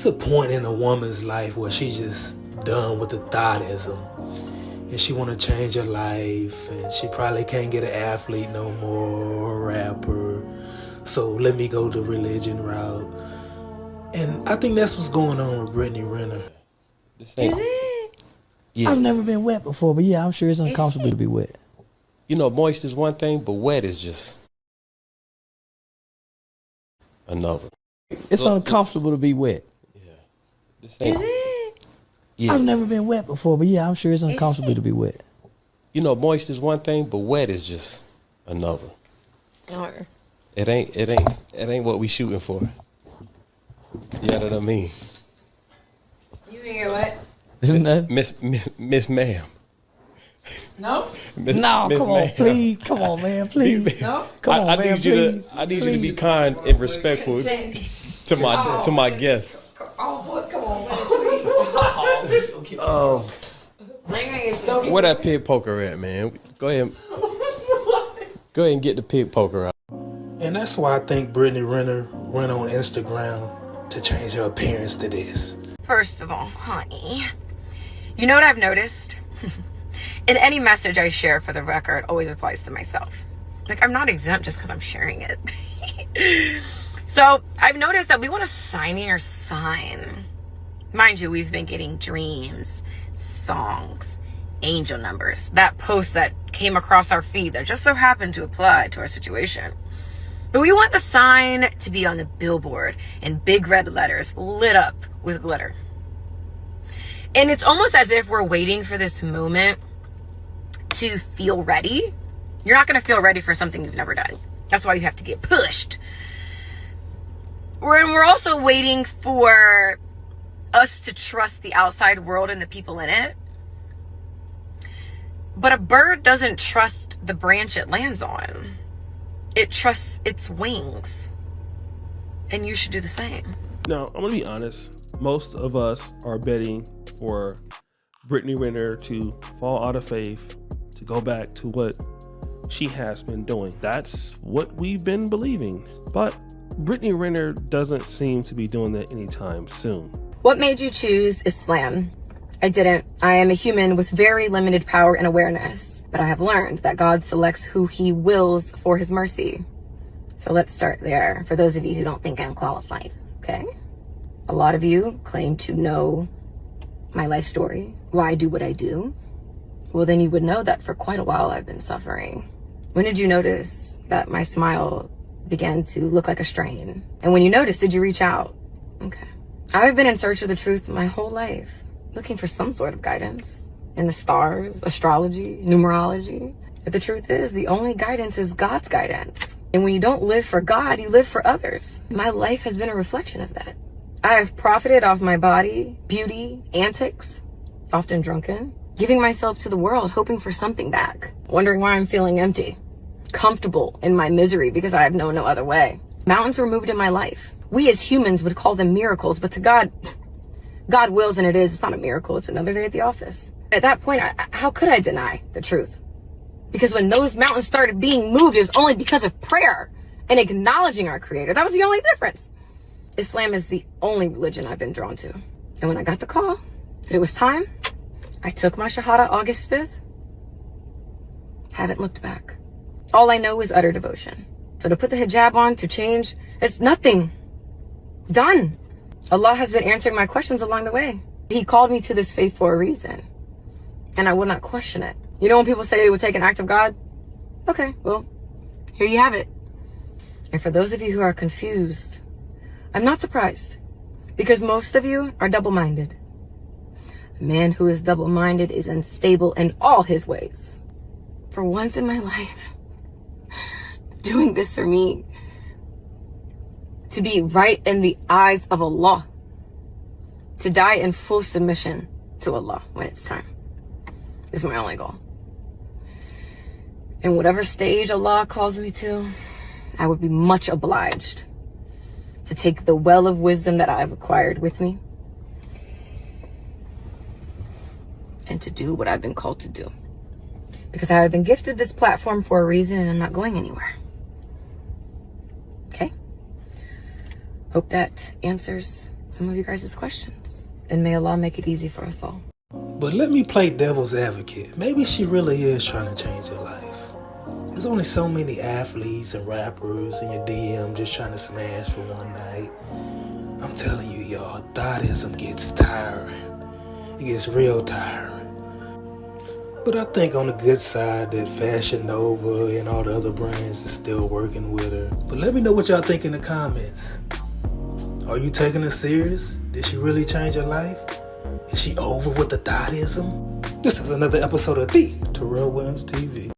it's a point in a woman's life where she's just done with the thoughtism and she want to change her life, and she probably can't get an athlete no more or a rapper, so let me go the religion route. And I think that's what's going on with Brittany Renner. Is it? Yeah. I've never been wet before, but yeah, I'm sure it's uncomfortable to be wet. You know, moist is one thing, but wet is just another. It's uncomfortable to be wet. Yeah. Is it? Yeah. I've never been wet before, but yeah, I'm sure it's uncomfortable to be wet. You know, moist is one thing, but wet is just another. It ain't what we shooting for. You know what I mean? You mean what? Isn't that Miss Ma'am? No? No, come on, please. Come on, man, please. No? Come on, man, please. I need you to be kind and respectful to my guests. Oh, boy, come on, man, please. Where that pig poker at, man? Go ahead and get the pig poker out. And that's why I think Brittany Renner went on Instagram to change her appearance to this. First of all, honey, you know what I've noticed? In any message I share, for the record, always applies to myself. Like, I'm not exempt just because I'm sharing it. So I've noticed that we want to sign your sign. Mind you, we've been getting dreams, songs, angel numbers. That post that came across our feed that just so happened to apply to our situation. But we want the sign to be on the billboard in big red letters, lit up with glitter. And it's almost as if we're waiting for this moment to feel ready. You're not going to feel ready for something you've never done. That's why you have to get pushed. We're also waiting for us to trust the outside world and the people in it. But a bird doesn't trust the branch it lands on. It trusts its wings. And you should do the same. Now, I'm going to be honest. Most of us are betting for Brittany Renner to fall out of faith, to go back to what she has been doing. That's what we've been believing. But Brittany Renner doesn't seem to be doing that anytime soon. What made you choose Islam? I didn't. I am a human with very limited power and awareness. But I have learned that God selects who he wills for his mercy. So let's start there, for those of you who don't think I'm qualified, okay? A lot of you claim to know my life story, why I do what I do. Well, then you would know that for quite a while I've been suffering. When did you notice that my smile began to look like a strain? And when you noticed, did you reach out? Okay. I've been in search of the truth my whole life, looking for some sort of guidance in the stars, astrology, numerology. But the truth is, the only guidance is God's guidance. And when you don't live for God, you live for others. My life has been a reflection of that. I have profited off my body, beauty, antics, often drunken, giving myself to the world, hoping for something back, wondering why I'm feeling empty, comfortable in my misery because I have known no other way. Mountains were moved in my life. We as humans would call them miracles, but to God, God wills and it is. It's not a miracle. It's another day at the office. At that point, how could I deny the truth? Because when those mountains started being moved, it was only because of prayer and acknowledging our Creator. That was the only difference. Islam is the only religion I've been drawn to. And when I got the call that it was time, I took my Shahada August 5th. Haven't looked back. All I know is utter devotion. So to put the hijab on, to change, it's nothing. Done. Allah has been answering my questions along the way. He called me to this faith for a reason. And I will not question it. You know when people say it would take an act of God? Okay, well, here you have it. And for those of you who are confused, I'm not surprised. Because most of you are double-minded. A man who is double-minded is unstable in all his ways. For once in my life, doing this for me, to be right in the eyes of Allah, to die in full submission to Allah when it's time, is my only goal. And whatever stage Allah calls me to, I would be much obliged to take the well of wisdom that I have acquired with me and to do what I've been called to do. Because I have been gifted this platform for a reason and I'm not going anywhere. Okay? Hope that answers some of you guys' questions. And may Allah make it easy for us all. But let me play devil's advocate. Maybe she really is trying to change her life. There's only so many athletes and rappers in your DM just trying to smash for one night. I'm telling you, y'all, thottism gets tiring. It gets real tiring. But I think on the good side that Fashion Nova and all the other brands is still working with her. But let me know what y'all think in the comments. Are you taking her serious? Did she really change her life? Is she over with the thottism? This is another episode of The Terrell Williams TV.